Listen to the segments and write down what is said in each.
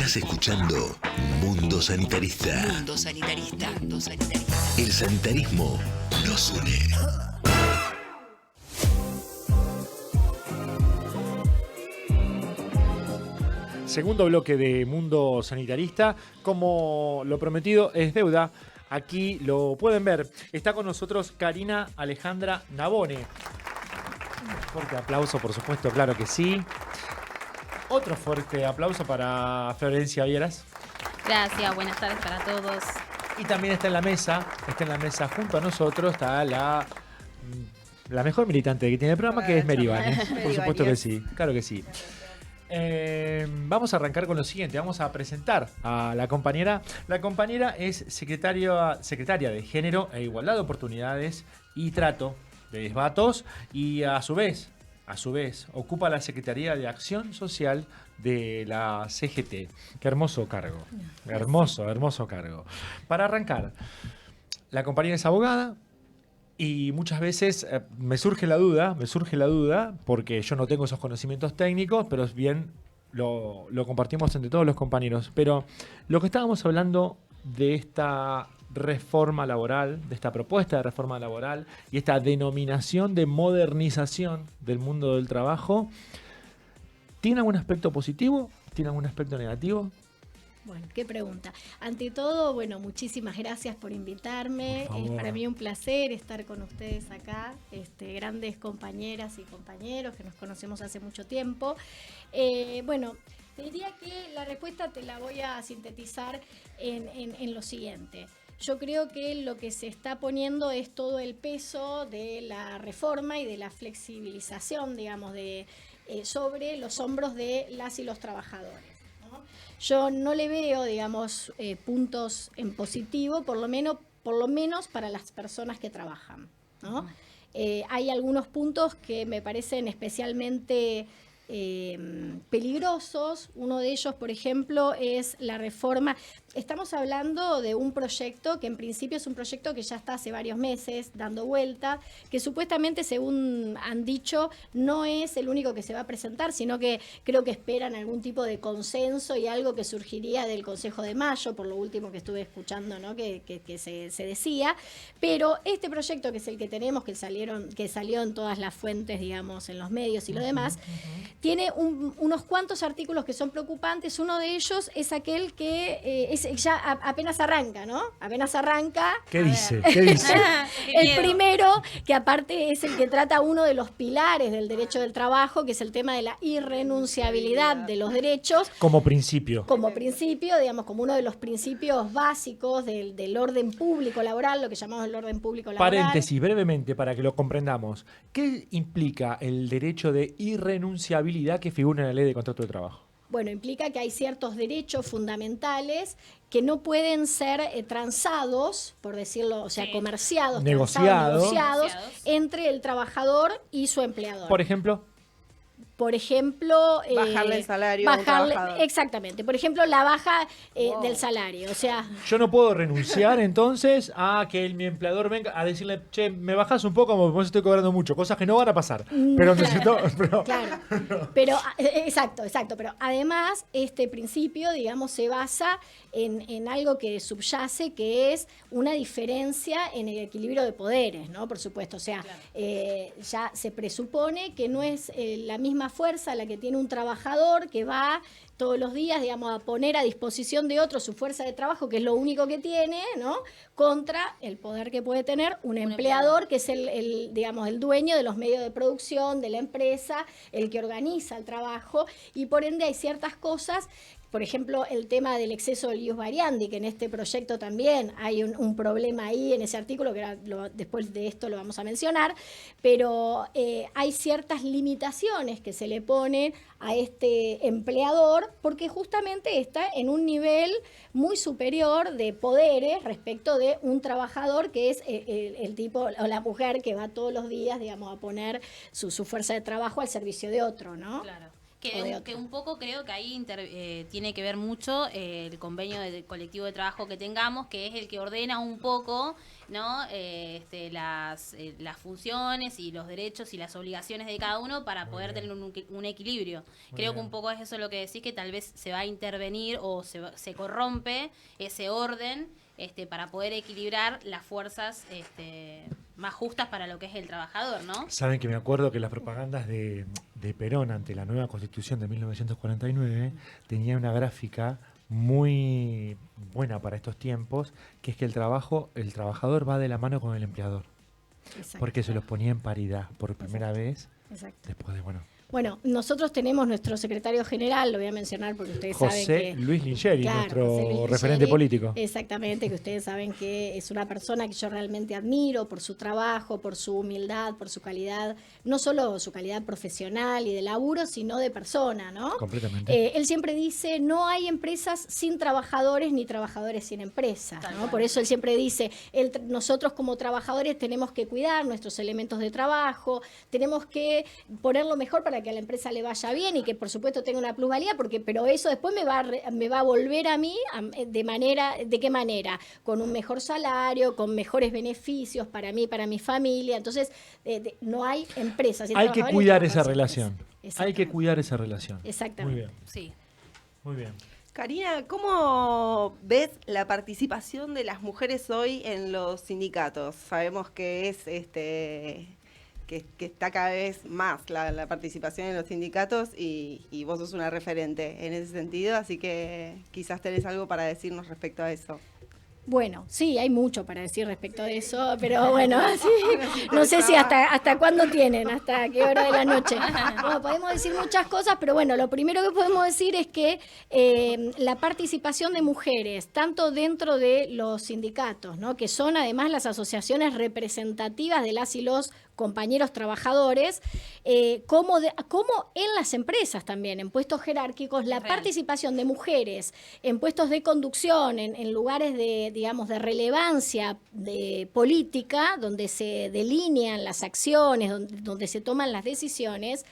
Estás escuchando Mundo Sanitarista. Mundo Sanitarista. Mundo Sanitarista. El sanitarismo nos une. Segundo bloque de Mundo Sanitarista. Como lo prometido es deuda, aquí lo pueden ver. Está con nosotros Karina Alejandra Navone. Un fuerte aplauso, por supuesto, claro que sí. Otro fuerte aplauso para Florencia Vieras. Gracias, buenas tardes para todos. Y también está en la mesa junto a nosotros, está la mejor militante que tiene el programa, que es Mary Ibanez. Por supuesto que sí, claro que sí. Vamos a arrancar con lo siguiente. Vamos a presentar a la compañera. La compañera es secretaria de Género e Igualdad de Oportunidades y Trato de Esbatos, y a su vez ocupa la Secretaría de Acción Social de la CGT. Qué hermoso cargo. Hermoso cargo. Para arrancar, la compañera es abogada. Y muchas veces me surge la duda, porque yo no tengo esos conocimientos técnicos, pero bien lo compartimos entre todos los compañeros. Pero lo que estábamos hablando de esta reforma laboral, de esta propuesta de reforma laboral y esta denominación de modernización del mundo del trabajo, ¿tiene algún aspecto positivo? ¿Tiene algún aspecto negativo? Bueno, qué pregunta. Ante todo, bueno, muchísimas gracias por invitarme. Por Es favor. para mí un placer estar con ustedes acá, grandes compañeras y compañeros que nos conocemos hace mucho tiempo. Bueno, te diría que la respuesta te la voy a sintetizar en lo siguiente. Yo creo que lo que se está poniendo es todo el peso de la reforma y de la flexibilización, digamos, sobre los hombros de las y los trabajadores. Yo no le veo, digamos, puntos en positivo, por lo menos para las personas que trabajan, ¿no? Hay algunos puntos que me parecen especialmente peligrosos. Uno de ellos, por ejemplo, es la reforma. Estamos hablando de un proyecto que en principio es un proyecto que ya está hace varios meses dando vuelta, que supuestamente, según han dicho, no es el único que se va a presentar, sino que creo que esperan algún tipo de consenso y algo que surgiría del Consejo de Mayo, por lo último que estuve escuchando, ¿no? que se decía. Pero este proyecto, que es el que tenemos, que salió en todas las fuentes, digamos, en los medios y lo demás, tiene unos cuantos artículos que son preocupantes. Uno de ellos es aquel que ya apenas arranca, ¿no? Apenas arranca. ¿Qué dice? El primero, que aparte es el que trata uno de los pilares del derecho del trabajo, que es el tema de la irrenunciabilidad de los derechos. Como principio, Digamos, como uno de los principios básicos del orden público laboral, lo que llamamos el orden público laboral. Paréntesis, brevemente, para que lo comprendamos. ¿Qué implica el derecho de irrenunciabilidad que figura en la Ley de Contrato de Trabajo? Bueno, implica que hay ciertos derechos fundamentales que no pueden ser transados, por decirlo, o sea, comerciados, Negociados entre el trabajador y su empleador. Por ejemplo, bajarle el salario a un trabajador. Exactamente. Por ejemplo, la baja del salario. O sea, yo no puedo renunciar entonces a que mi empleador venga a decirle, che, me bajas un poco, como vos estoy cobrando mucho, cosas que no van a pasar. Pero necesito. Claro. Pero, exacto. Pero además, este principio, digamos, se basa en algo que subyace, que es una diferencia en el equilibrio de poderes, ¿no? Por supuesto. O sea, ya se presupone que no es la misma fuerza la que tiene un trabajador que va todos los días, digamos, a poner a disposición de otro su fuerza de trabajo, que es lo único que tiene, ¿no? Contra el poder que puede tener un empleador, que es digamos, el dueño de los medios de producción, de la empresa, el que organiza el trabajo, y por ende hay ciertas cosas. Por ejemplo, el tema del exceso del ius variandi, que en este proyecto también hay un problema ahí en ese artículo, que después de esto lo vamos a mencionar, pero hay ciertas limitaciones que se le ponen a este empleador, porque justamente está en un nivel muy superior de poderes respecto de un trabajador, que es el tipo o la mujer que va todos los días, digamos, a poner su fuerza de trabajo al servicio de otro, ¿no? Claro. Que un poco creo que ahí tiene que ver mucho el convenio del colectivo de trabajo que tengamos, que es el que ordena un poco, ¿no? Las funciones y los derechos y las obligaciones de cada uno para poder tener un equilibrio. Creo que un poco es eso lo que decís, que tal vez se va a intervenir o se corrompe ese orden para poder equilibrar las fuerzas más justas para lo que es el trabajador, ¿no? Saben que me acuerdo que las propagandas de Perón ante la nueva Constitución de 1949 tenía una gráfica muy buena para estos tiempos, que es que el trabajador va de la mano con el empleador. Exacto. Porque se los ponía en paridad por primera vez. Exacto. Después de, Bueno, nosotros tenemos nuestro secretario general, lo voy a mencionar porque ustedes saben que... José Luis Lingeri, Claro, nuestro José Luis referente Lingeri, político. Exactamente, que ustedes saben que es una persona que yo realmente admiro por su trabajo, por su humildad, por su calidad, no solo su calidad profesional y de laburo, sino de persona, ¿no? Completamente. Él siempre dice, no hay empresas sin trabajadores ni trabajadores sin empresas, ¿no? Por eso él siempre dice, nosotros como trabajadores tenemos que cuidar nuestros elementos de trabajo, tenemos que ponerlo mejor para que a la empresa le vaya bien y que por supuesto tenga una plusvalía, pero eso después me va a volver a mí ¿de qué manera? Con un mejor salario, con mejores beneficios para mí, para mi familia. Entonces, no hay empresas. Hay que cuidar esa relación. Hay que cuidar esa relación. Exactamente. Muy bien. Sí. Muy bien. Karina, ¿cómo ves la participación de las mujeres hoy en los sindicatos? Sabemos que es que está cada vez más la participación en los sindicatos y vos sos una referente en ese sentido, así que quizás tenés algo para decirnos respecto a eso. Bueno, sí, hay mucho para decir respecto de eso, pero bueno, sí, no sé si hasta cuándo tienen, hasta qué hora de la noche. Bueno, podemos decir muchas cosas, pero bueno, lo primero que podemos decir es que la participación de mujeres, tanto dentro de los sindicatos, ¿no? Que son además las asociaciones representativas de las y los compañeros trabajadores, como en las empresas también, en puestos jerárquicos, la participación de mujeres en puestos de conducción, en lugares de relevancia de política, donde se delinean las acciones, donde se toman las decisiones,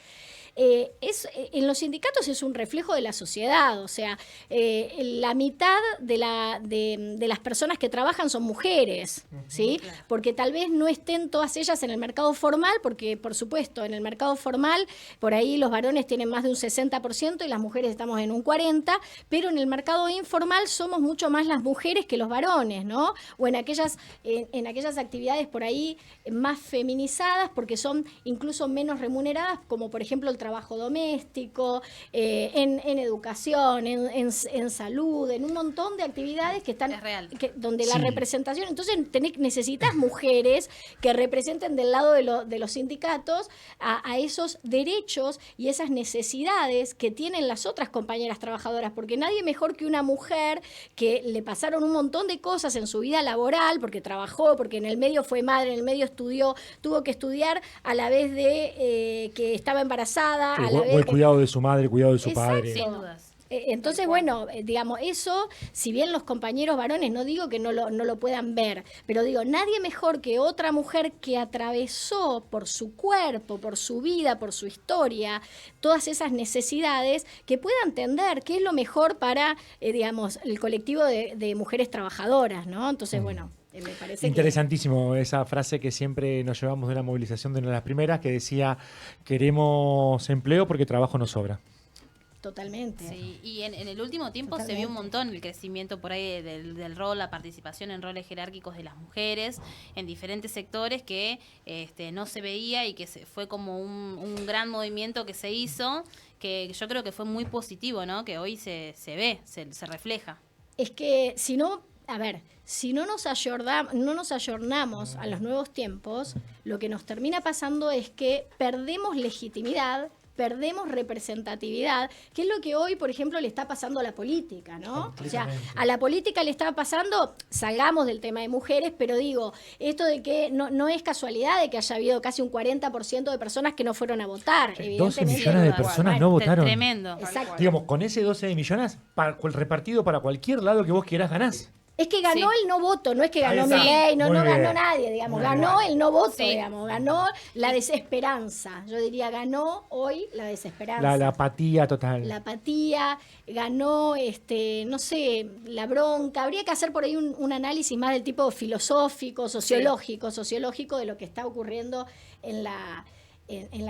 en los sindicatos es un reflejo de la sociedad, o sea, la mitad de las personas que trabajan son mujeres, ¿sí? Claro. Porque tal vez no estén todas ellas en el mercado formal, porque por supuesto en el mercado formal por ahí los varones tienen más de un 60% y las mujeres estamos en un 40%, pero en el mercado informal somos mucho más las mujeres que los varones, ¿no? O en aquellas actividades por ahí más feminizadas, porque son incluso menos remuneradas, como por ejemplo el trabajo doméstico, en educación, en salud, en un montón de actividades que están donde la representación, entonces necesitas mujeres que representen del lado de los sindicatos a esos derechos y esas necesidades que tienen las otras compañeras trabajadoras, porque nadie mejor que una mujer que le pasaron un montón de cosas en su vida laboral, porque trabajó, porque en el medio fue madre, en el medio estudió, tuvo que estudiar a la vez de que estaba embarazada, o el cuidado de su madre, el cuidado de su padre. Sin dudas. Entonces, bueno, digamos, eso, si bien los compañeros varones, no digo que no lo puedan ver, pero digo, nadie mejor que otra mujer que atravesó por su cuerpo, por su vida, por su historia, todas esas necesidades, que pueda entender qué es lo mejor para, digamos, el colectivo de mujeres trabajadoras, ¿no? Entonces, bueno... Me parece interesantísimo esa frase que siempre nos llevamos de la movilización de una de las primeras, que decía, queremos empleo porque trabajo nos sobra. Totalmente. Sí, y en el último tiempo se vio un montón el crecimiento por ahí del rol, la participación en roles jerárquicos de las mujeres en diferentes sectores que no se veía y que fue como un gran movimiento que se hizo, que yo creo que fue muy positivo, ¿no? Que hoy se ve, se refleja. Es que si no nos ayornamos a los nuevos tiempos, lo que nos termina pasando es que perdemos legitimidad, perdemos representatividad, que es lo que hoy, por ejemplo, le está pasando a la política, ¿no? O sea, a la política le está pasando, salgamos del tema de mujeres, pero digo, esto de que no es casualidad de que haya habido casi un 40% de personas que no fueron a votar. 12 millones de personas no votaron. Tremendo. Exacto. Digamos, con ese 12 millones, repartido para cualquier lado que vos quieras, ganás. Es que ganó Sí. el no voto, no es que ganó Ahí está. Milei, no Muy ganó bien. nadie, digamos, Muy ganó bien. el no voto, Sí. digamos, ganó la desesperanza. Yo diría, ganó hoy la desesperanza. La apatía total. La apatía, ganó, no sé, la bronca. Habría que hacer por ahí un análisis más del tipo filosófico, sociológico de lo que está ocurriendo en la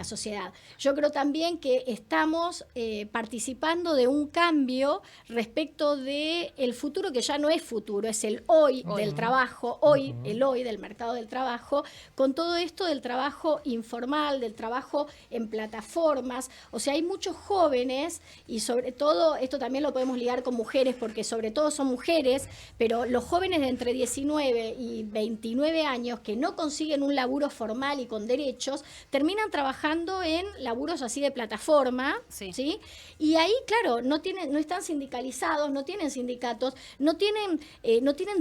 sociedad. Yo creo también que estamos participando de un cambio respecto de el futuro que ya no es futuro, es el hoy del trabajo, el hoy del mercado del trabajo, con todo esto del trabajo informal, del trabajo en plataformas. O sea, hay muchos jóvenes y sobre todo, esto también lo podemos ligar con mujeres, porque sobre todo son mujeres, pero los jóvenes de entre 19 y 29 años que no consiguen un laburo formal y con derechos, terminan trabajando en laburos así de plataforma, Sí. ¿sí? Y ahí, claro, no están sindicalizados, no tienen sindicatos, no tienen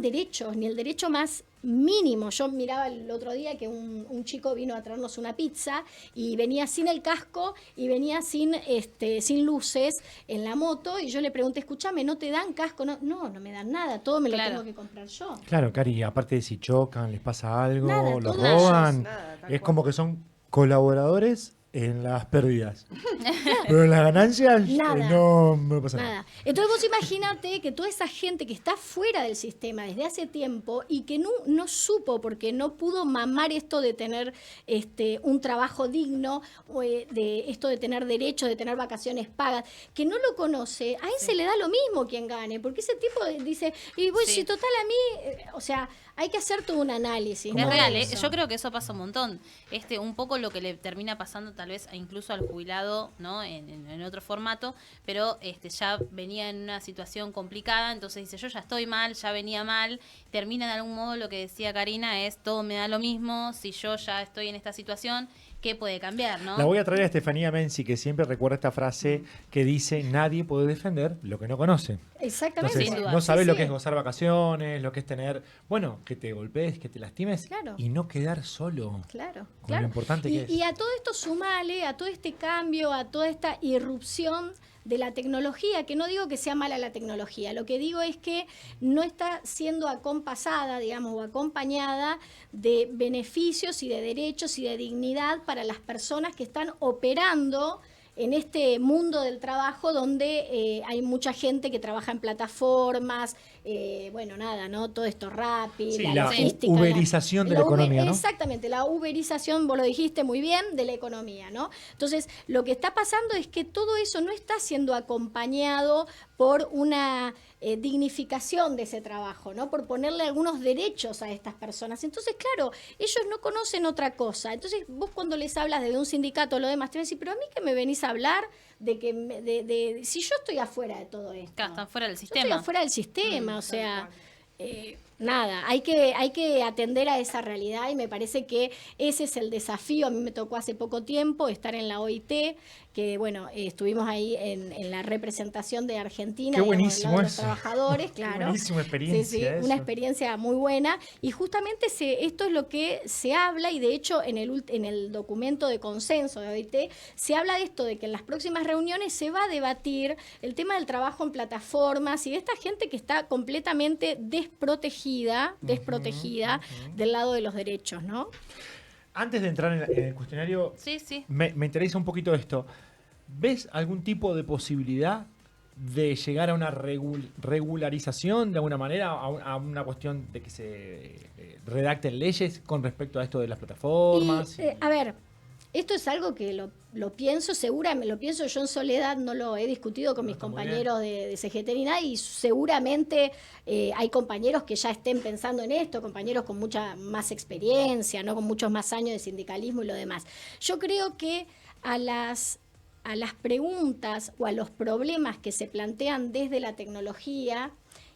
derechos, ni el derecho más mínimo. Yo miraba el otro día que un chico vino a traernos una pizza y venía sin el casco y venía sin luces en la moto, y yo le pregunté, escúchame, ¿no te dan casco? No me dan nada, todo me lo Claro. tengo que comprar yo. Claro, Cari, aparte de si chocan, les pasa algo, Nada, los todo ellos, roban, nada, tal es cual. como que son colaboradores en las pérdidas. Pero en las ganancias Nada. no pasa nada. Nada. Entonces vos imagínate que toda esa gente que está fuera del sistema desde hace tiempo y que no supo, porque no pudo mamar esto de tener un trabajo digno, o, de esto de tener derechos, de tener vacaciones pagas, que no lo conoce, a ese le da lo mismo quien gane, porque ese tipo dice, y vos, Sí. si total a mí, o sea, hay que hacer todo un análisis. Es ¿no? real, de eso. yo creo que eso pasa un montón. Un poco lo que le termina pasando tal vez incluso al jubilado, ¿no? En otro formato, pero ya venía en una situación complicada, entonces dice, yo ya estoy mal, ya venía mal, termina de algún modo lo que decía Karina, es todo me da lo mismo, si yo ya estoy en esta situación, ¿qué puede cambiar, no? La voy a traer a Estefanía Menzi, que siempre recuerda esta frase que dice, nadie puede defender lo que no conoce. Exactamente. Entonces, Sin duda. no sabes Sí, lo sí. que es gozar vacaciones, lo que es tener, bueno, que te golpees, que te lastimes Claro. y no quedar solo. Claro, Con claro. lo importante que es. Y a todo esto sumale, a todo este cambio, a toda esta irrupción de la tecnología, que no digo que sea mala la tecnología, lo que digo es que no está siendo acompasada, digamos, o acompañada de beneficios y de derechos y de dignidad para las personas que están operando en este mundo del trabajo donde hay mucha gente que trabaja en plataformas, bueno, nada, ¿no? Todo esto Rappi, Sí, la la logística. uberización de la economía, ¿no? Exactamente, la uberización, vos lo dijiste muy bien, de la economía, ¿no? Entonces, lo que está pasando es que todo eso no está siendo acompañado por una dignificación de ese trabajo, ¿no? Por ponerle algunos derechos a estas personas. Entonces, claro, ellos no conocen otra cosa. Entonces, vos cuando les hablas de un sindicato o lo demás, te van a decir, pero a mí que me venís a hablar de que si yo estoy afuera de todo esto. Acá están fuera del Yo estoy sistema. afuera del sistema, o sea, nada, hay que atender a esa realidad y me parece que ese es el desafío. A mí me tocó hace poco tiempo estar en la OIT, que bueno, estuvimos ahí en la representación de Argentina, Qué digamos, del buenísimo lado de los eso. trabajadores, Qué claro. buenísima experiencia Sí, eso. una experiencia muy buena y justamente esto es lo que se habla y de hecho en el documento de consenso de OIT se habla de esto, de que en las próximas reuniones se va a debatir el tema del trabajo en plataformas y de esta gente que está completamente desprotegida del lado de los derechos, ¿no? Antes de entrar en el cuestionario, Sí, sí. me interesa un poquito esto. ¿Ves algún tipo de posibilidad de llegar a una regularización de alguna manera, a una cuestión de que se redacten leyes con respecto a esto de las plataformas? A ver, esto es algo que lo pienso, seguramente lo pienso yo en soledad, no lo he discutido con mis está muy compañeros de CGT ni nada, y seguramente hay compañeros que ya estén pensando en esto, compañeros con mucha más experiencia, ¿no? Con muchos más años de sindicalismo y lo demás. Yo creo que a las preguntas o a los problemas que se plantean desde la tecnología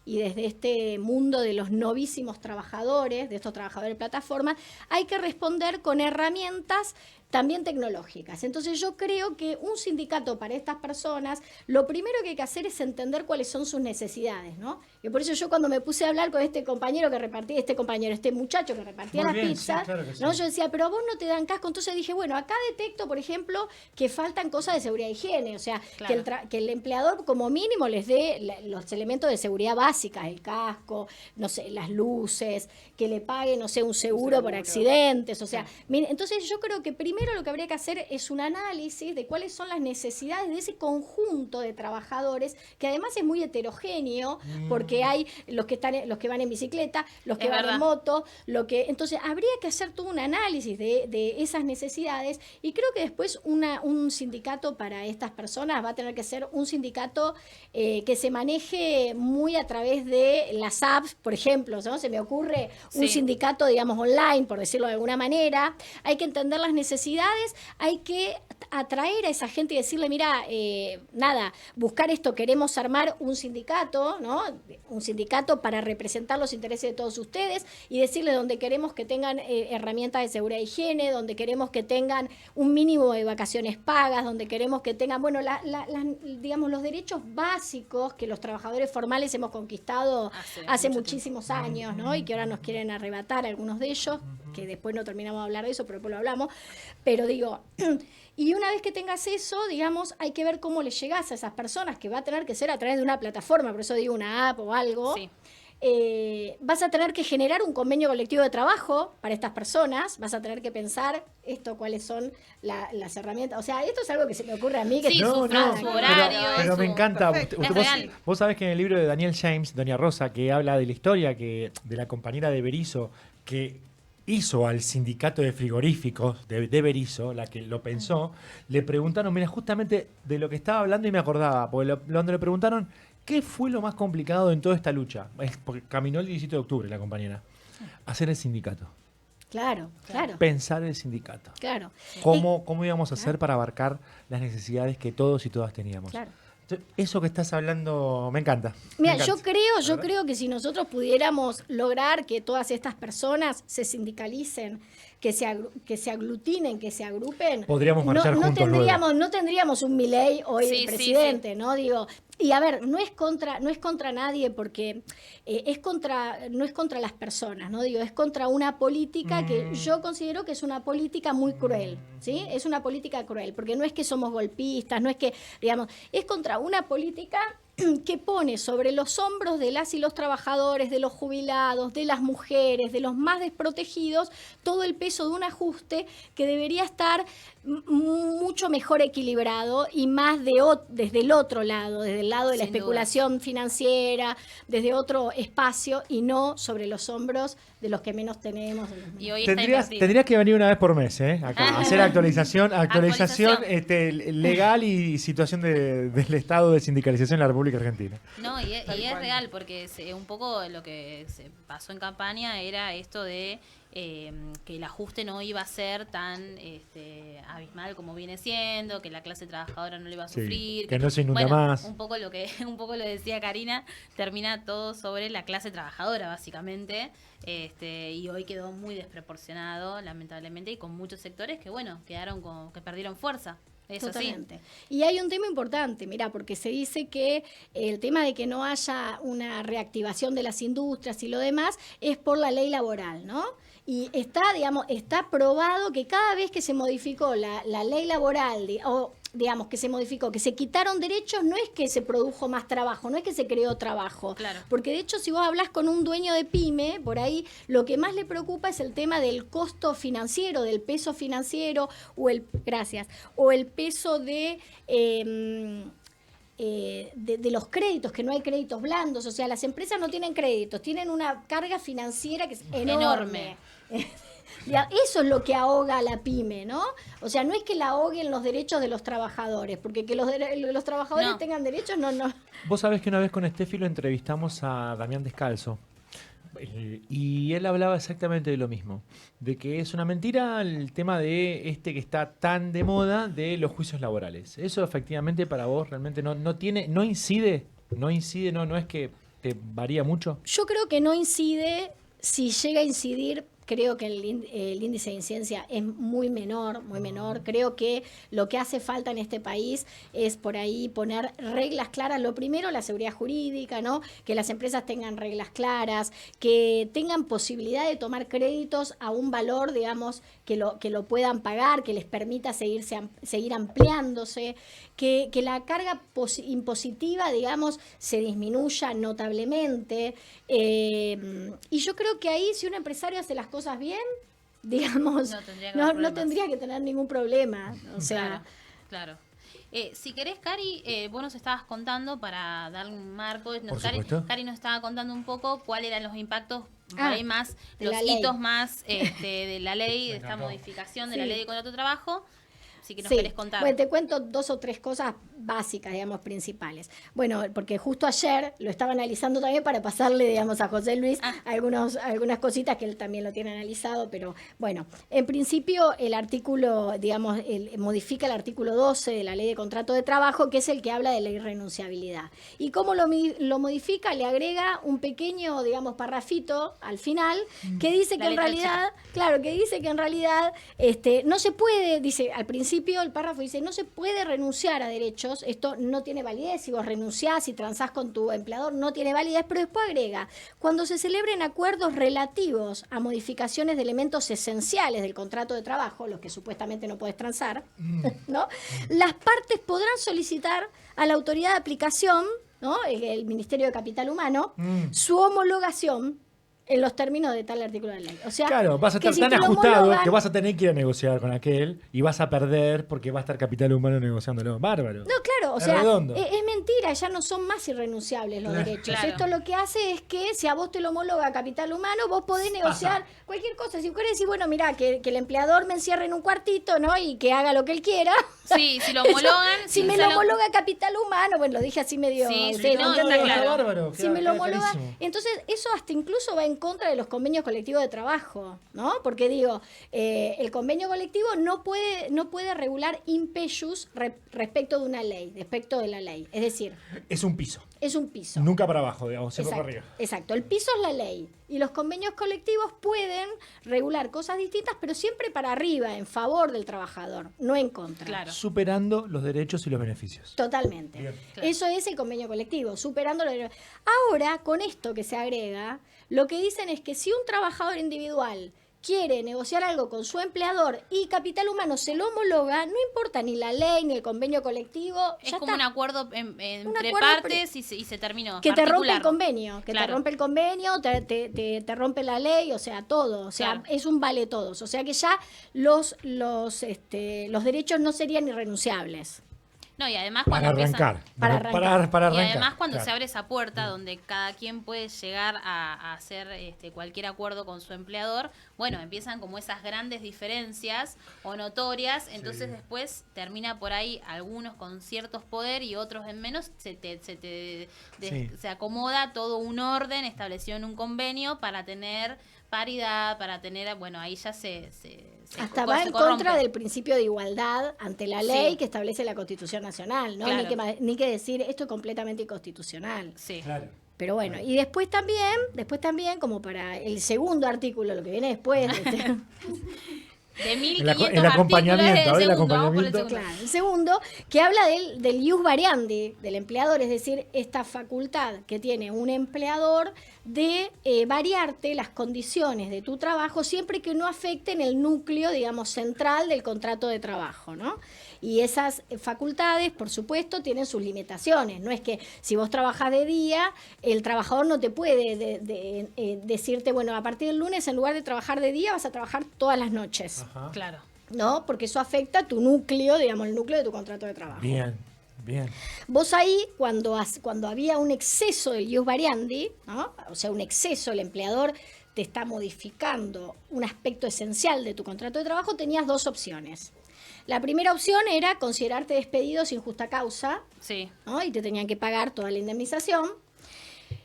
y desde este mundo de los novísimos trabajadores, de estos trabajadores de plataforma, hay que responder con herramientas también tecnológicas. Entonces yo creo que un sindicato para estas personas, lo primero que hay que hacer es entender cuáles son sus necesidades, ¿no? Y por eso yo cuando me puse a hablar con este compañero que repartía, este muchacho que repartía Muy las bien, pizzas, sí, claro que sí. ¿no? Yo decía, pero a vos no te dan casco. Entonces dije, bueno, acá detecto, por ejemplo, que faltan cosas de seguridad e higiene, o sea, Claro. que el empleador como mínimo les dé los elementos de seguridad básicas, el casco, no sé, las luces, que le pague, no sé, un seguro por accidentes, o sea, mire, entonces yo creo que primero lo que habría que hacer es un análisis de cuáles son las necesidades de ese conjunto de trabajadores, que además es muy heterogéneo, porque hay los que van en bicicleta, los que Es van verdad. en moto, entonces habría que hacer todo un análisis de esas necesidades, y creo que después un sindicato para estas personas va a tener que ser un sindicato que se maneje muy a través de las apps, por ejemplo, ¿no? Se me ocurre un Sí. sindicato, digamos, online, por decirlo de alguna manera. Hay que entender las necesidades, hay que atraer a esa gente y decirle, mira, nada, buscar esto, queremos armar un sindicato, ¿no? Un sindicato para representar los intereses de todos ustedes y decirle donde queremos que tengan herramientas de seguridad e higiene, donde queremos que tengan un mínimo de vacaciones pagas, donde queremos que tengan, bueno, digamos, los derechos básicos que los trabajadores formales hemos conquistado hace muchísimos años, ¿no? Y que ahora nos quieren arrebatar algunos de ellos, que después no terminamos de hablar de eso, pero después lo hablamos. Pero digo, y una vez que tengas eso, digamos, hay que ver cómo le llegás a esas personas, que va a tener que ser a través de una plataforma, por eso digo una app o algo. Sí. Vas a tener que generar un convenio colectivo de trabajo para estas personas, vas a tener que pensar cuáles son las herramientas. O sea, esto es algo que se me ocurre a mí. Que Sí, no, su horario, pero su- me encanta. Perfecto. Es Vos, real. vos sabés que en el libro de Daniel James, Doña Rosa, que habla de la historia de la compañera de Berizo, que hizo al sindicato de frigoríficos de Berizo, la que lo pensó, le preguntaron, mira, justamente de lo que estaba hablando y me acordaba, porque cuando le preguntaron, ¿qué fue lo más complicado en toda esta lucha? Porque caminó el 17 de octubre la compañera. Hacer el sindicato. Claro, claro, Pensar el sindicato. claro. ¿Cómo íbamos a hacer para abarcar las necesidades que todos y todas teníamos? Claro. Entonces, eso que estás hablando me encanta. Mira, me encanta. yo creo que si nosotros pudiéramos lograr que todas estas personas se sindicalicen, que se aglutinen, que se agrupen, Podríamos marchar juntos luego. no tendríamos un Milei hoy Sí, de presidente, ¿no? Digo, y a ver, no es contra nadie porque no es contra las personas, ¿no? Digo, es contra una política que yo considero que es una política muy cruel, ¿sí? Es una política cruel, porque no es que somos golpistas, no es que, digamos, es contra una política que pone sobre los hombros de las y los trabajadores, de los jubilados, de las mujeres, de los más desprotegidos, todo el peso de un ajuste que debería estar mucho mejor equilibrado y más desde el otro lado, desde el lado de la Sin duda. especulación financiera, desde otro espacio y no sobre los hombros de los que menos tenemos. de los menos. Y hoy está invertido. Tendrías que venir una vez por mes, ¿eh? Acá, a hacer actualización Actualización. legal y situación del estado de sindicalización en la República Argentina. No, y es real, porque un poco lo que se pasó en campaña era esto de que el ajuste no iba a ser tan abismal como viene siendo, que la clase trabajadora no lo iba a Sí, sufrir. que no se inunda bueno, más. Un poco lo decía Karina, termina todo sobre la clase trabajadora, básicamente. Y hoy quedó muy desproporcionado, lamentablemente, y con muchos sectores que, bueno, que perdieron fuerza. Eso sí. Totalmente. Y hay un tema importante, mira, porque se dice que el tema de que no haya una reactivación de las industrias y lo demás es por la ley laboral, ¿no? Y está probado que cada vez que se modificó la ley laboral, digamos, que se modificó, que se quitaron derechos, no es que se produjo más trabajo, no es que se creó trabajo. Claro. Porque de hecho, si vos hablas con un dueño de pyme, por ahí, lo que más le preocupa es el tema del costo financiero, del peso financiero, o el peso de los créditos, que no hay créditos blandos. O sea, las empresas no tienen créditos, tienen una carga financiera que es enorme. Eso es lo que ahoga a la pyme, ¿no? O sea, no es que la ahoguen los derechos de los trabajadores, porque que los trabajadores No. tengan derechos, no. Vos sabés que una vez con Steffi lo entrevistamos a Damián Descalzo. Y él hablaba exactamente de lo mismo, de que es una mentira el tema de que está tan de moda de los juicios laborales. Eso efectivamente para vos realmente no incide, no es que te varía mucho. Yo creo que no incide. Si llega a incidir, creo que el índice de incidencia es muy menor, muy menor. Creo que lo que hace falta en este país es por ahí poner reglas claras. Lo primero, la seguridad jurídica, ¿no? Que las empresas tengan reglas claras, que tengan posibilidad de tomar créditos a un valor, digamos, que lo puedan pagar, que les permita seguir ampliándose, que la carga impositiva, digamos, se disminuya notablemente. Y yo creo que ahí, si un empresario hace las cosas bien, digamos, no tendría que tener ningún problema. O sea, claro. Si querés, Cari, vos nos estabas contando, para dar un marco, Cari nos estaba contando un poco cuáles eran los impactos, más los hitos más de la ley, de esta modificación de la ley de contrato de trabajo. Así que nos querés contar. Bueno, te cuento 2 o 3 cosas básicas, digamos, principales. Bueno, porque justo ayer lo estaba analizando también para pasarle, digamos, a José Luis algunas cositas que él también lo tiene analizado, pero bueno, en principio el artículo, digamos, modifica el artículo 12 de la Ley de Contrato de Trabajo, que es el que habla de la irrenunciabilidad. ¿Y cómo lo modifica? Le agrega un pequeño, digamos, parrafito al final que dice que en realidad, no se puede, dice al principio el párrafo dice, no se puede renunciar a derechos, esto no tiene validez, si vos renunciás, si transás con tu empleador, no tiene validez, pero después agrega, cuando se celebren acuerdos relativos a modificaciones de elementos esenciales del contrato de trabajo, los que supuestamente no podés transar, ¿no? Las partes podrán solicitar a la autoridad de aplicación, ¿no? El Ministerio de Capital Humano, su homologación en los términos de tal artículo de ley. O sea, claro, vas a estar tan ajustado que vas a tener que ir a negociar con aquel y vas a perder porque va a estar Capital Humano negociándolo. Bárbaro. No, claro, o sea, es mentira, ya no son más irrenunciables los derechos. Claro. Esto lo que hace es que si a vos te lo homologa Capital Humano, vos podés negociar cualquier cosa. Si vos querés decir, bueno, mirá, que el empleador me encierre en un cuartito, ¿no? Y que haga lo que él quiera. Sí, si lo homologan. Si me lo homologa Capital Humano, bueno, lo dije así medio... está claro. Bárbaro. Si me lo homologa, entonces eso hasta incluso va en contra de los convenios colectivos de trabajo, ¿no? Porque digo, el convenio colectivo no puede regular impellus respecto de una ley, respecto de la ley. Es decir, es un piso. Es un piso. Nunca para abajo, digamos, siempre para arriba. Exacto, el piso es la ley. Y los convenios colectivos pueden regular cosas distintas, pero siempre para arriba, en favor del trabajador, no en contra. Claro. Superando los derechos y los beneficios. Totalmente. Bien. Claro. Eso es el convenio colectivo, superando los derechos. Ahora, con esto que se agrega, lo que dicen es que si un trabajador individual quiere negociar algo con su empleador y Capital Humano se lo homologa, no importa ni la ley ni el convenio colectivo. Es ya como está. un acuerdo entre partes y se terminó. Que particular. te rompe el convenio, te rompe el convenio, te rompe la ley, o sea, todo. O sea, es un vale todos. O sea que ya los derechos no serían irrenunciables. No, y además para cuando arrancar. Para arrancar. Y además cuando se abre esa puerta donde cada quien puede llegar a hacer cualquier acuerdo con su empleador, bueno, empiezan como esas grandes diferencias o notorias, entonces después termina por ahí algunos con ciertos poder y otros en menos, se acomoda todo un orden establecido en un convenio para tener paridad, para tener, bueno, ahí ya hasta va en contra del principio de igualdad ante la ley que establece la Constitución Nacional, ¿no? Claro. Ni que decir esto es completamente inconstitucional. Sí. Claro. Pero bueno, y después también, como para el segundo artículo, lo que viene después, de 1500 el acompañamiento, artículos, el acompañamiento. Claro, el segundo, que habla del ius variandi, del empleador, es decir, esta facultad que tiene un empleador de variarte las condiciones de tu trabajo siempre que no afecten el núcleo, digamos, central del contrato de trabajo, ¿no? Y esas facultades, por supuesto, tienen sus limitaciones. No es que si vos trabajás de día, el trabajador no te puede decirte, bueno, a partir del lunes, en lugar de trabajar de día, vas a trabajar todas las noches. Ajá. Claro. ¿No? Porque eso afecta tu núcleo, digamos, el núcleo de tu contrato de trabajo. Bien. Vos ahí, cuando había un exceso del ius variandi, ¿no? O sea, un exceso, el empleador te está modificando un aspecto esencial de tu contrato de trabajo, tenías 2 opciones. La primera opción era considerarte despedido sin justa causa, ¿no? Y te tenían que pagar toda la indemnización.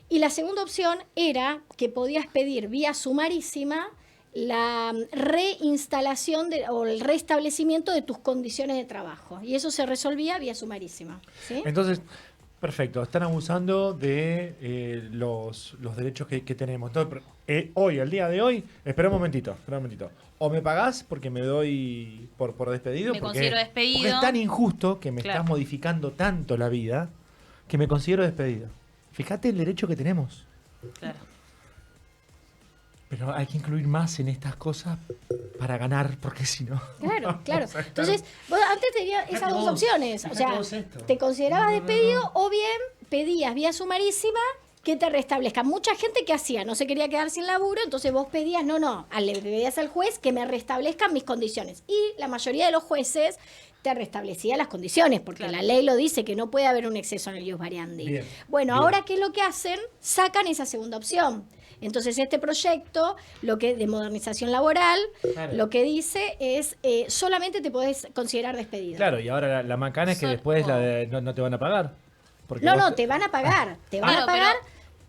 Y la segunda opción era que podías pedir vía sumarísima la reinstalación o el restablecimiento de tus condiciones de trabajo. Y eso se resolvía vía sumarísima. ¿Sí? Entonces, Perfecto, están abusando de los derechos que tenemos. Entonces, hoy, al día de hoy, espera un momentito. O me pagás porque me doy por despedido. Me porque, considero despedido. Porque es tan injusto que me Claro. estás modificando tanto la vida que me considero despedido. Fíjate el derecho que tenemos. Claro. Pero hay que incluir más en estas cosas para ganar, porque si no... Claro, claro. vamos a estar- Entonces, vos antes tenías esas dos vos, opciones. O fíjate sea, vos esto. te considerabas No. despedido o bien pedías vía sumarísima que te restablezcan. Mucha gente que hacía, no se quería quedar sin laburo, entonces vos pedías, le pedías al juez que me restablezcan mis condiciones. Y la mayoría de los jueces te restablecía las condiciones, porque Claro. la ley lo dice que no puede haber un exceso en el ius variandi. Bien, Bueno, bien. ahora, ¿qué es lo que hacen? Sacan esa segunda opción. Entonces, este proyecto, de modernización laboral, Claro. lo que dice es solamente te podés considerar despedido. Claro, y ahora la macana es que Son- después no te van a pagar. Porque No, vos te van a pagar, Claro,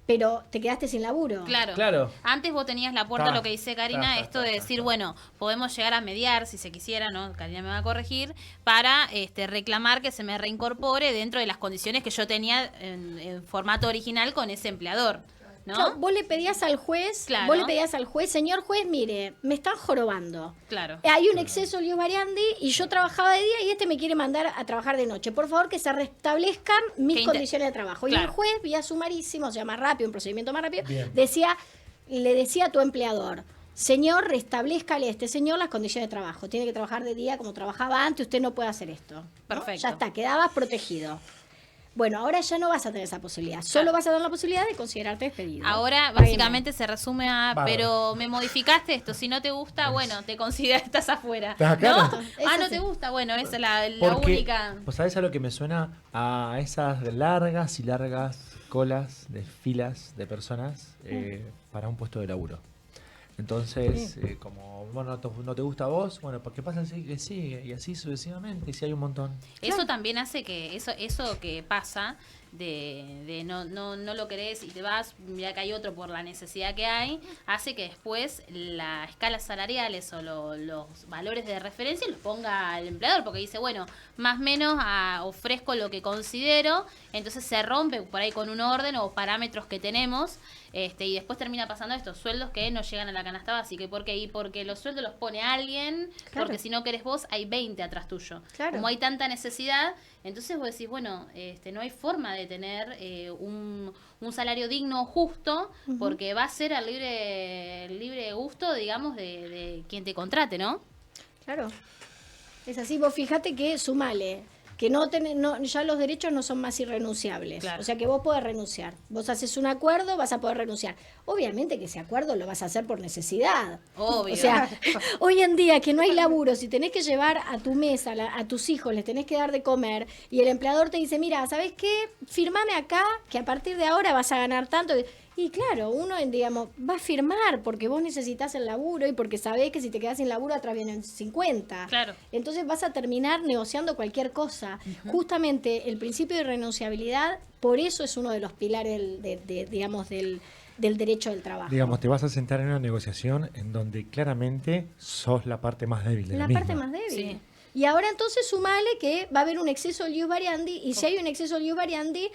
pero te quedaste sin laburo. Claro. Claro. Antes vos tenías la puerta, Ta, lo que dice Karina, ta, esto de ta, decir, ta. bueno, podemos llegar a mediar, si se quisiera, ¿no? Karina me va a corregir, para reclamar que se me reincorpore dentro de las condiciones que yo tenía en formato original con ese empleador, ¿no? Claro, vos le pedías al juez, Claro. señor juez, mire, me están jorobando. Claro. Hay un exceso de ius variandi y yo trabajaba de día y me quiere mandar a trabajar de noche. Por favor, que se restablezcan mis Que condiciones de trabajo. Y el Claro. juez, vía sumarísimo, o sea, más rápido, un procedimiento más rápido, Bien. le decía a tu empleador, señor, restablezcale a este señor las condiciones de trabajo. Tiene que trabajar de día como trabajaba antes, usted no puede hacer esto. ¿no? Perfecto. Ya está, quedabas protegido. Bueno, ahora ya no vas a tener esa posibilidad. Solo vas a tener la posibilidad de considerarte despedido. Ahora Ahí básicamente se resume a, Bárbaro. pero me modificaste esto, si no te gusta, bueno, te consideras estás afuera. Ah, claro. ¿No? Es Ah, no así. te gusta, bueno, esa es la Porque, única. pues sabes a lo que me suena a esas largas y largas colas de filas de personas para un puesto de laburo. Entonces, como bueno, no te gusta a vos, bueno, ¿por qué pasa así que sigue? Y así sucesivamente, y si hay un montón. Eso también hace que eso que pasa de no lo querés y te vas, mira que hay otro por la necesidad que hay, hace que después las escalas salariales o los valores de referencia los ponga el empleador, porque dice, bueno, más o menos ofrezco lo que considero, entonces se rompe por ahí con un orden o parámetros que tenemos. Y después termina pasando estos sueldos que no llegan a la canasta básica. ¿Y por qué? Y porque los sueldos los pone alguien, Claro. porque si no querés vos, hay 20 atrás tuyo. Claro. Como hay tanta necesidad, entonces vos decís, bueno, no hay forma de tener un salario digno o justo, porque va a ser al libre gusto, digamos, de quien te contrate, ¿no? Claro. Es así, vos fíjate que sumale, que ya los derechos no son más irrenunciables. Claro. O sea que vos podés renunciar. Vos haces un acuerdo, vas a poder renunciar. Obviamente que ese acuerdo lo vas a hacer por necesidad. Obvio. O sea, hoy en día que no hay laburo, si tenés que llevar a tu mesa, a tus hijos, les tenés que dar de comer, y el empleador te dice, mira, ¿sabés qué? Firmame acá, que a partir de ahora vas a ganar tanto. Y claro, uno, digamos, va a firmar porque vos necesitas el laburo y porque sabés que si te quedás sin laburo atrás vienen 50. Claro. Entonces vas a terminar negociando cualquier cosa. Justamente el principio de renunciabilidad, por eso es uno de los pilares digamos, del derecho del trabajo. Digamos, te vas a sentar en una negociación en donde claramente sos la parte más débil de la La misma. parte más débil. Sí. Y ahora entonces sumale que va a haber un exceso del ius variandi y si hay un exceso del ius variandi,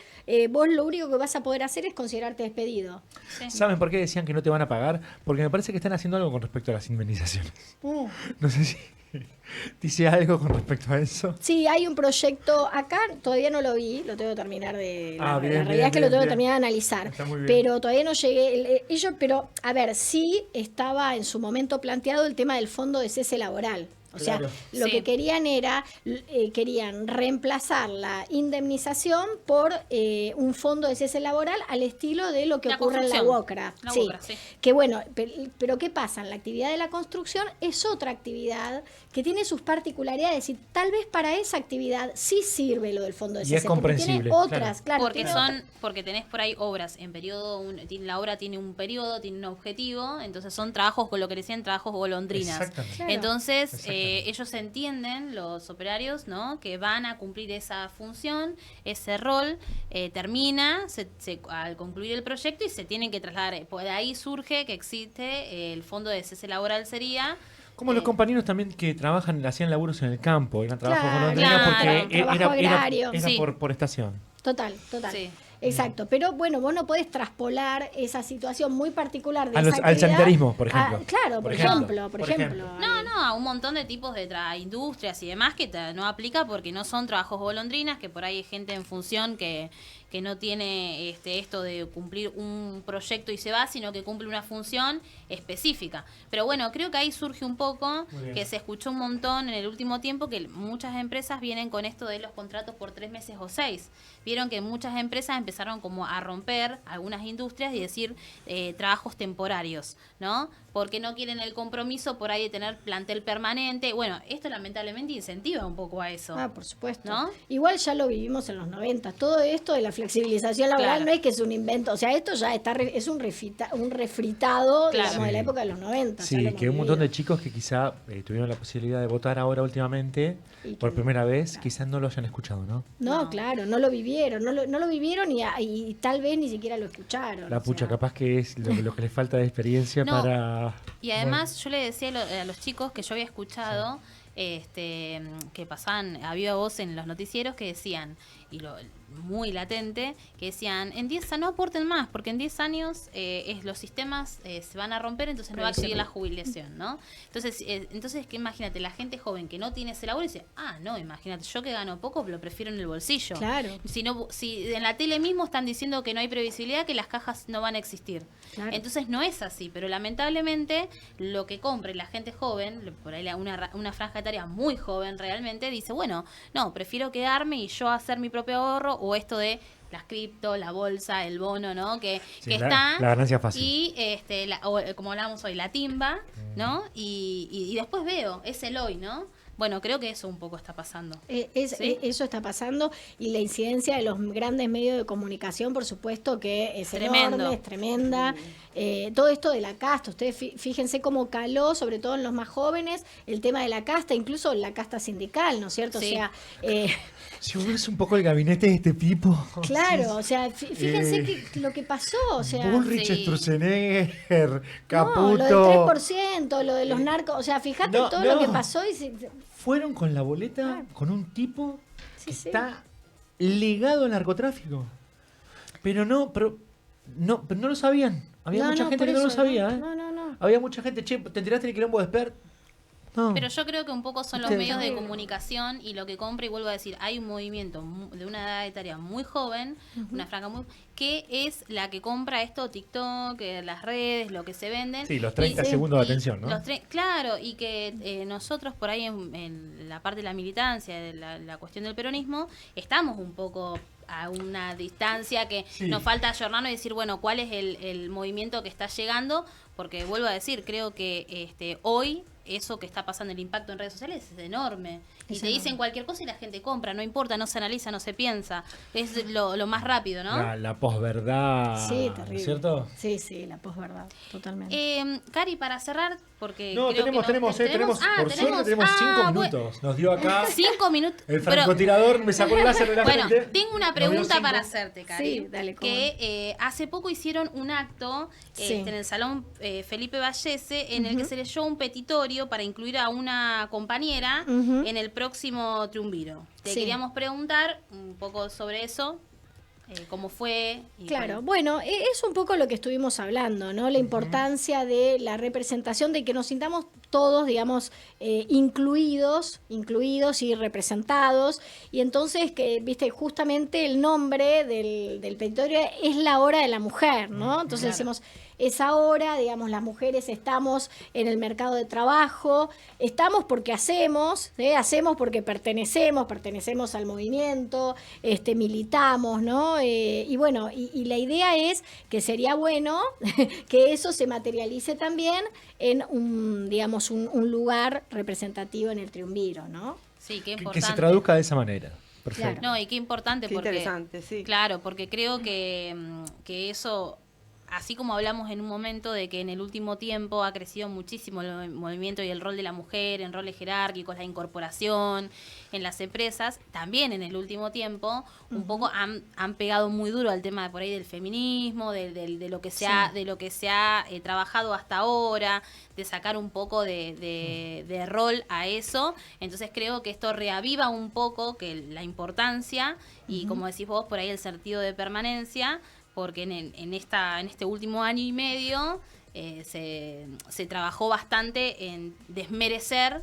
vos lo único que vas a poder hacer es considerarte despedido. Sí. ¿Saben por qué decían que no te van a pagar? Porque me parece que están haciendo algo con respecto a las indemnizaciones. No sé si dice algo con respecto a eso. Sí, hay un proyecto acá, todavía no lo vi, lo tengo que terminar la Bien, realidad bien, es que lo bien, tengo que bien. terminar de analizar. Está muy bien. Pero todavía no llegué. Pero, a ver, sí estaba en su momento planteado el tema del fondo de cese laboral. O sea, Claro. lo Sí. que querían querían reemplazar la indemnización por un fondo de cese laboral al estilo de lo que La ocurre en la construcción. UOCRA. La Sí. UOCRA, sí. Que bueno, pero ¿qué pasa? La actividad de la construcción es otra actividad que tiene sus particularidades y tal vez para esa actividad sí sirve lo del fondo de Y es cese, porque tiene comprensible, otras, claro. Porque tiene porque tenés por ahí obras en periodo, la obra tiene un periodo, tiene un objetivo, entonces son trabajos, con lo que decían, trabajos golondrinas. Exactamente. Claro. Entonces, Exactamente. ellos entienden, los operarios, ¿no? Que van a cumplir esa función, ese rol, termina al concluir el proyecto y se tienen que trasladar. Pues de ahí surge que existe el fondo de cese laboral sería... Como los compañeros también que hacían laburos en el campo, eran trabajos Claro, golondrinas claro, porque trabajo agrario. era Sí. por estación. total. Sí. Exacto, pero bueno, vos no podés traspolar esa situación muy particular de Al esa actividad sanitarismo, por ejemplo. claro, por ejemplo. No, a un montón de tipos de industrias y demás que no aplica porque no son trabajos golondrinas, que por ahí hay gente en función que no tiene esto de cumplir un proyecto y se va, sino que cumple una función específica. Pero bueno, creo que ahí surge un poco, que se escuchó un montón en el último tiempo, que muchas empresas vienen con esto de los contratos por 3 meses o 6. Vieron que muchas empresas empezaron como a romper algunas industrias y decir trabajos temporarios, ¿no? Porque no quieren el compromiso por ahí de tener plantel permanente. Bueno, esto lamentablemente incentiva un poco a eso. Por supuesto. ¿No? Igual ya lo vivimos en los 90. Todo esto de la flexibilización laboral Claro. no es que es un invento. O sea, esto ya es un refritado, Claro. digamos, de la Sí. época de los 90. ya lo Sí, hemos que un montón de vivido. chicos que quizá tuvieron la posibilidad de votar ahora últimamente, Y por que- primera vez, claro. quizás no lo hayan escuchado, ¿no? No, claro, no lo vivieron. No lo vivieron y tal vez ni siquiera lo escucharon. La o pucha, sea. capaz que es lo que les falta de experiencia No, para... Y además yo le decía a los chicos que yo había escuchado que pasaban a viva voz en los noticieros que decían, y lo muy latente, que decían, en 10 años no aporten más, porque en 10 años los sistemas se van a romper, entonces no va a seguir la jubilación, ¿no? Entonces que imagínate, la gente joven que no tiene ese laburo dice, no, imagínate, yo que gano poco, lo prefiero en el bolsillo. Claro. Si en la tele mismo están diciendo que no hay previsibilidad, que las cajas no van a existir. Claro. Entonces no es así, pero lamentablemente lo que compre la gente joven, por ahí una franja etaria muy joven realmente, dice, bueno, no, prefiero quedarme y yo hacer mi propio ahorro, o esto de las cripto, la bolsa, el bono, ¿no? Que Sí, está. la ganancia fácil. Y como hablábamos hoy, la timba, ¿no? Y después veo, es el hoy, ¿no? Bueno, creo que eso un poco está pasando. ¿Sí? Eso está pasando y la incidencia de los grandes medios de comunicación, por supuesto que es Tremendo. enorme, es tremenda. Todo esto de la casta, ustedes fíjense cómo caló, sobre todo en los más jóvenes, el tema de la casta, incluso la casta sindical, ¿no es cierto? Sí. O sea, Si ves un poco el gabinete de este Pipo... claro, o sea, fíjense que lo que pasó, o sea... Bullrich, Sí. Sturzenegger, No, Caputo... lo del 3%, lo de los narcos, o sea, fíjate No, todo no. lo que pasó y Fueron con la boleta Claro. con un tipo Sí, que sí. está ligado al narcotráfico. Pero no lo sabían. Había mucha gente por que no lo eso, sabía. ¿eh? No. Había mucha gente, che, ¿te enteraste del quilombo de Sper? No. Pero yo creo que un poco son los Usted- medios de comunicación y lo que compra, y vuelvo a decir, hay un movimiento de una edad etaria muy joven, una franja muy, que es la que compra esto, TikTok, las redes, lo que se venden. Sí, los 30 Y- segundos de y atención, ¿no? Claro, y que nosotros por ahí en la parte de la militancia, de la cuestión del peronismo, estamos un poco a una distancia que Sí. nos falta ayornarnos y decir, bueno, cuál es el movimiento que está llegando, porque vuelvo a decir, creo que hoy eso que está pasando, el impacto en redes sociales es enorme. Y Es te enorme. dicen cualquier cosa y la gente compra, no importa, no se analiza, no se piensa. Es lo más rápido, ¿no? La posverdad. Sí, terrible. ¿no es cierto? Sí, la posverdad, totalmente. Cari, para cerrar, porque No, creo tenemos, que por suerte tenemos 5 bueno, minutos. Nos dio acá 5 minutos. el pero- francotirador, me sacó el láser de la Bueno, frente. tengo una Nos dio pregunta 5. para hacerte, Cari. Sí, dale, cómo que hace poco hicieron un acto Sí. en el Salón Felipe Vallese en el que se leyó un petitorio para incluir a una compañera Ujú. en el próximo triunviro. Te Sí. queríamos preguntar un poco sobre eso, cómo fue. Y Claro, bueno, es un poco lo que estuvimos hablando, ¿no? La importancia de la representación, de que nos sintamos todos, digamos, incluidos y representados. Y entonces, que viste, justamente el nombre del petitorio es la hora de la mujer, ¿no? Entonces Claro. decimos, es ahora, digamos, las mujeres estamos en el mercado de trabajo, estamos porque hacemos, ¿sí? Hacemos porque pertenecemos al movimiento, militamos, ¿no? Y bueno, y la idea es que sería bueno que eso se materialice también en digamos, un lugar representativo en el triunviro, ¿no? Sí, qué Que importante. se traduzca de esa manera. Perfecto. No, y qué importante Qué porque... interesante, sí. Claro, porque creo que eso así como hablamos en un momento de que en el último tiempo ha crecido muchísimo el movimiento y el rol de la mujer en roles jerárquicos, la incorporación en las empresas, también en el último tiempo un poco han pegado muy duro al tema de por ahí del feminismo, de lo que se ha, de lo que se ha trabajado hasta ahora, de sacar un poco de rol a eso. Entonces creo que esto reaviva un poco que la importancia y, como decís vos, por ahí el sentido de permanencia, porque en este último año y medio se trabajó bastante en desmerecer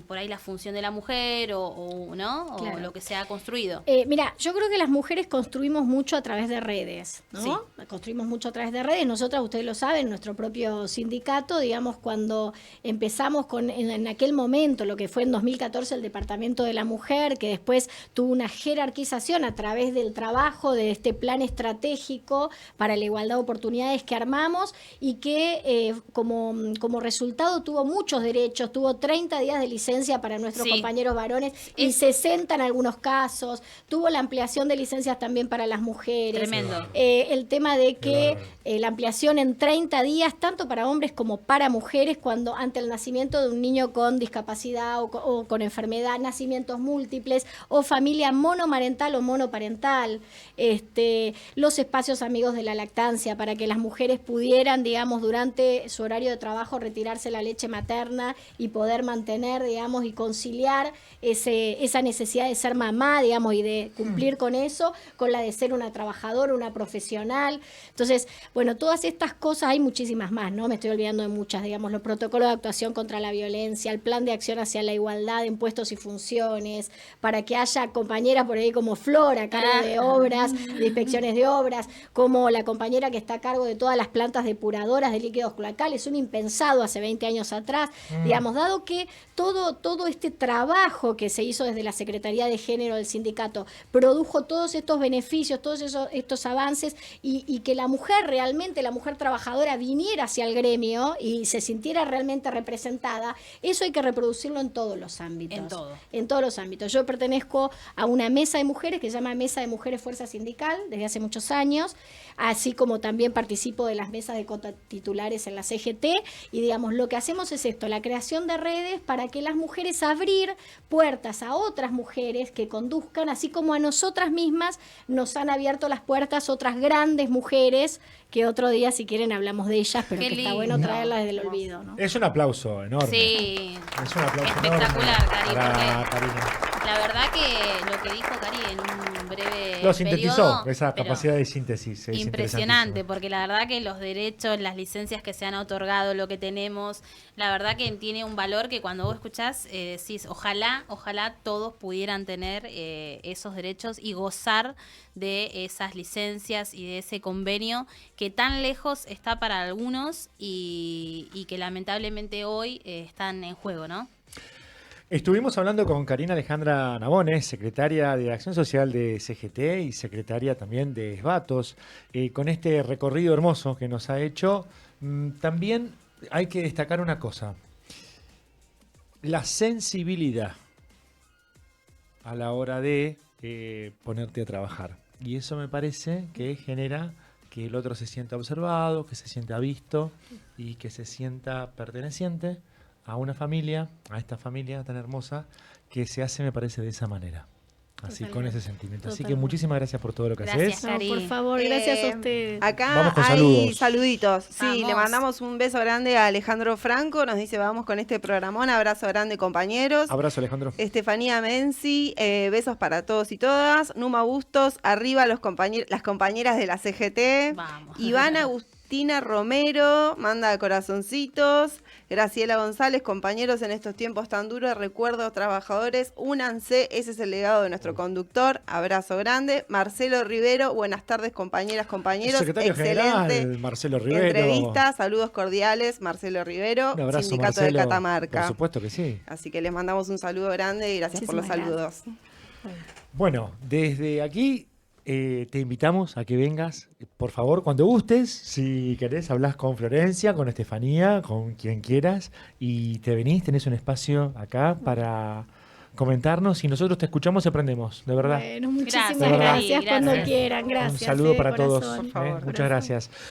por ahí la función de la mujer ¿no? O Claro. lo que se ha construido. Mira, yo creo que las mujeres construimos mucho a través de redes, ¿no? Sí. Construimos mucho a través de redes. Nosotras, ustedes lo saben, nuestro propio sindicato, digamos, cuando empezamos en aquel momento, lo que fue en 2014 el Departamento de la Mujer, que después tuvo una jerarquización a través del trabajo de este plan estratégico para la igualdad de oportunidades que armamos y que como resultado tuvo muchos derechos, tuvo 30 días de licencia para nuestros Sí. compañeros varones y 60 en algunos casos, tuvo la ampliación de licencias también para las mujeres. Tremendo. El tema de que la ampliación en 30 días, tanto para hombres como para mujeres, cuando ante el nacimiento de un niño con discapacidad o con enfermedad, nacimientos múltiples, o familia monomarental o monoparental, los espacios amigos de la lactancia, para que las mujeres pudieran, digamos, durante su horario de trabajo retirarse la leche materna y poder mantener, digamos, y conciliar esa necesidad de ser mamá, digamos, y de cumplir con eso, con la de ser una trabajadora, una profesional. Entonces, bueno, todas estas cosas, hay muchísimas más, ¿no? Me estoy olvidando de muchas, digamos, los protocolos de actuación contra la violencia, el plan de acción hacia la igualdad en puestos y funciones, para que haya compañeras por ahí como Flor a cargo de obras, de inspecciones de obras, como la compañera que está a cargo de todas las plantas depuradoras de líquidos cloacales, un impensado hace 20 años atrás, digamos, dado que todo este trabajo que se hizo desde la Secretaría de Género del sindicato produjo todos estos beneficios, todos estos avances y que la mujer realmente, la mujer trabajadora viniera hacia el gremio y se sintiera realmente representada, eso hay que reproducirlo en todos los ámbitos. En todo. En todos los ámbitos. Yo pertenezco a una mesa de mujeres que se llama Mesa de Mujeres Fuerza Sindical desde hace muchos años, así como también participo de las mesas de titulares en la CGT y digamos, lo que hacemos es esto, la creación de redes para que las mujeres abrir puertas a otras mujeres que conduzcan, así como a nosotras mismas nos han abierto las puertas otras grandes mujeres que otro día, si quieren, hablamos de ellas, pero Qué que está lindo. bueno traerlas desde el olvido, ¿no? Es un aplauso enorme. Sí. Es un aplauso Espectacular, enorme Cari, para porque Karina. la verdad que lo que dijo Cari en un breve Lo sintetizó, periodo, esa pero capacidad de síntesis. Es impresionante, interesantísimo. porque la verdad que los derechos, las licencias que se han otorgado, lo que tenemos, la verdad que tiene un valor que cuando vos escuchás decís, ojalá todos pudieran tener esos derechos y gozar de esas licencias y de ese convenio que tan lejos está para algunos y que lamentablemente hoy están en juego, ¿no? Estuvimos hablando con Karina Alejandra Nabones, secretaria de Acción Social de CGT y secretaria también de Esbatos, con este recorrido hermoso que nos ha hecho. También hay que destacar una cosa, la sensibilidad a la hora de ponerte a trabajar. Y eso me parece que genera que el otro se sienta observado, que se sienta visto y que se sienta perteneciente a una familia, a esta familia tan hermosa, que se hace, me parece, de esa manera. Así, con ese sentimiento. Así que Totalmente. muchísimas gracias por todo lo que Gracias, haces. Cari. No, por favor, gracias a ustedes. Acá Vamos con hay saludos. saluditos. Sí, Vamos. le mandamos un beso grande a Alejandro Franco. Nos dice, vamos con este programón. Abrazo grande, compañeros. Abrazo, Alejandro. Estefanía Menzi, besos para todos y todas. Numa Bustos, arriba las compañeras de la CGT. Vamos. Ivana Agustina Romero, manda corazoncitos. Graciela González, compañeros en estos tiempos tan duros, recuerdos trabajadores, únanse, ese es el legado de nuestro conductor. Abrazo grande. Marcelo Rivero, buenas tardes, compañeras, compañeros. Secretario Excelente General, Marcelo Rivero. entrevista, saludos cordiales, Marcelo Rivero, Un abrazo, Sindicato Marcelo. de Catamarca. Por supuesto que sí. Así que les mandamos un saludo grande y gracias por los Muchísimas saludos. Bueno, desde aquí te invitamos a que vengas, por favor, cuando gustes. Si querés, hablas con Florencia, con Estefanía, con quien quieras, y te venís, tenés un espacio acá para comentarnos y nosotros te escuchamos y aprendemos, de verdad. Bueno, muchísimas Gracias, gracias, Cari, cuando gracias. quieran, gracias. Un saludo de para todos. corazón. Por favor. Muchas gracias.